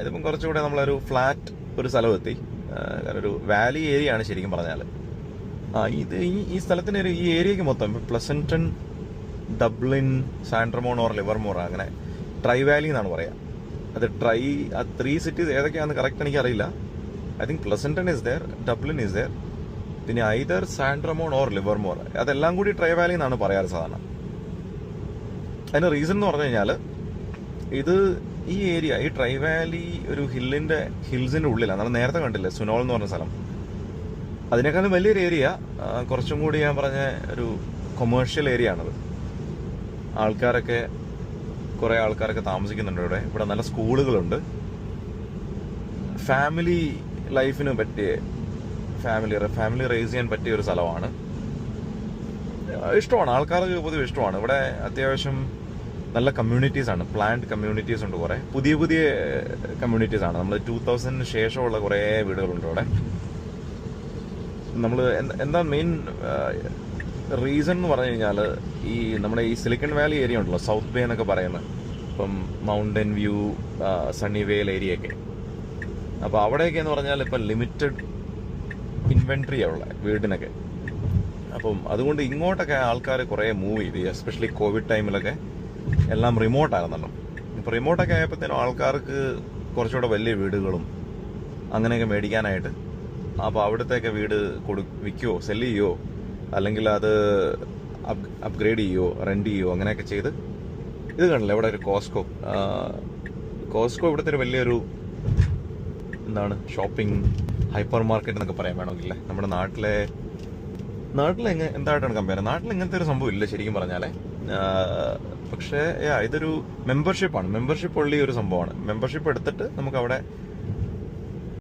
ഇതിപ്പം കുറച്ചുകൂടെ നമ്മളൊരു ഫ്ലാറ്റ് ഒരു സ്ഥലമെത്തി. ഒരു വാലി ഏരിയ ആണ് ശരിക്കും പറഞ്ഞാൽ. ഇത് ഈ സ്ഥലത്തിന് ഈ ഏരിയക്ക് മൊത്തം Pleasanton, Dublin, San Ramon or Livermore, അങ്ങനെ ട്രൈ വാലി എന്നാണ് പറയാ. അത് ആ 3 സിറ്റീസ് ഏതൊക്കെയാണെന്ന് കറക്റ്റ് എനിക്കറിയില്ല. I think Pleasanton is there, Dublin is there, പിന്നെ ഐദർ സാൻഡ്രമോൺ ഓർ ലിവർമോർ. അതെല്ലാം കൂടി ട്രൈ വാലി എന്നാണ് പറയാറ് സാധാരണ. അതിന് റീസൺ എന്ന് പറഞ്ഞു കഴിഞ്ഞാൽ ഈ ഏരിയ, ഈ ട്രൈ വാലി ഒരു ഹിൽസിന്റെ ഉള്ളിലാണ്. നമ്മൾ നേരത്തെ കണ്ടില്ലേ സുനോൾ എന്ന് പറഞ്ഞ സ്ഥലം, അതിനേക്കാളും വലിയൊരു ഏരിയ. കുറച്ചും കൂടി ഞാൻ പറഞ്ഞ ഒരു കൊമേഴ്ഷ്യൽ ഏരിയ ആണത്. കുറെ ആൾക്കാരൊക്കെ താമസിക്കുന്നുണ്ട് ഇവിടെ നല്ല സ്കൂളുകളുണ്ട്. ഫാമിലി ലൈഫിന് പറ്റിയ, ഫാമിലി റേസ് ചെയ്യാൻ പറ്റിയ ഒരു സ്ഥലമാണ്. ഇഷ്ടമാണ്, ആൾക്കാർക്ക് പൊതുവെ ഇഷ്ടമാണ്. ഇവിടെ അത്യാവശ്യം നല്ല കമ്മ്യൂണിറ്റീസ് ആണ്, പ്ലാന്റ് കമ്മ്യൂണിറ്റീസ് ഉണ്ട്. കുറെ പുതിയ കമ്മ്യൂണിറ്റീസ് ആണ്. നമ്മൾ 2000 ശേഷമുള്ള കുറെ വീടുകളുണ്ട് ഇവിടെ. നമ്മൾ എന്താ മെയിൻ റീസൺ എന്ന് പറഞ്ഞു കഴിഞ്ഞാൽ, നമ്മുടെ ഈ സിലിക്കൺ വാലി ഏരിയ ഉണ്ടല്ലോ, സൗത്ത് ബേ എന്നൊക്കെ പറയുന്നത്, ഇപ്പം മൗണ്ടൻ വ്യൂ, സണ്ണിവേൽ ഏരിയയൊക്കെ. അപ്പോൾ അവിടെയൊക്കെ എന്ന് പറഞ്ഞാൽ ഇപ്പം ലിമിറ്റഡ് ഇൻവെന്ററിയാണ് ഉള്ളത് വീടിനൊക്കെ. അപ്പം അതുകൊണ്ട് ഇങ്ങോട്ടൊക്കെ ആൾക്കാർ കുറേ മൂവ് ചെയ്ത്, എസ്പെഷ്യലി കോവിഡ് ടൈമിലൊക്കെ എല്ലാം റിമോട്ടായിരുന്നല്ലോ. ഇപ്പം റിമോട്ടൊക്കെ ആയപ്പോഴത്തേനും ആൾക്കാർക്ക് കുറച്ചുകൂടെ വലിയ വീടുകളും അങ്ങനെയൊക്കെ മേടിക്കാനായിട്ട്, അപ്പോൾ അവിടത്തേക്ക് വീട് വിൽക്കുകയോ സെല് ചെയ്യുകയോ അല്ലെങ്കിൽ അത് അപ്ഗ്രേഡ് ചെയ്യുകയോ റെന്റ് ചെയ്യുകയോ അങ്ങനെയൊക്കെ ചെയ്ത്. ഇത് കണ്ടില്ല ഇവിടെ ഒരു കോസ്കോ ഇവിടുത്തെ ഒരു വലിയൊരു ഷോപ്പിംഗ് ഹൈപ്പർ മാർക്കറ്റ് എന്നൊക്കെ പറയാൻ വേണമെങ്കിലേ. നമ്മുടെ നാട്ടിലെ എന്തായിട്ടാണ് കമ്പയർ, നാട്ടിൽ ഇങ്ങനത്തെ ഒരു സംഭവം ഇല്ല ശരിക്കും പറഞ്ഞാലേ. പക്ഷേ ഇതൊരു മെമ്പർഷിപ്പാണ്. മെമ്പർഷിപ്പ് ഉള്ള ഒരു സംഭവമാണ്. മെമ്പർഷിപ്പ് എടുത്തിട്ട് നമുക്ക് അവിടെ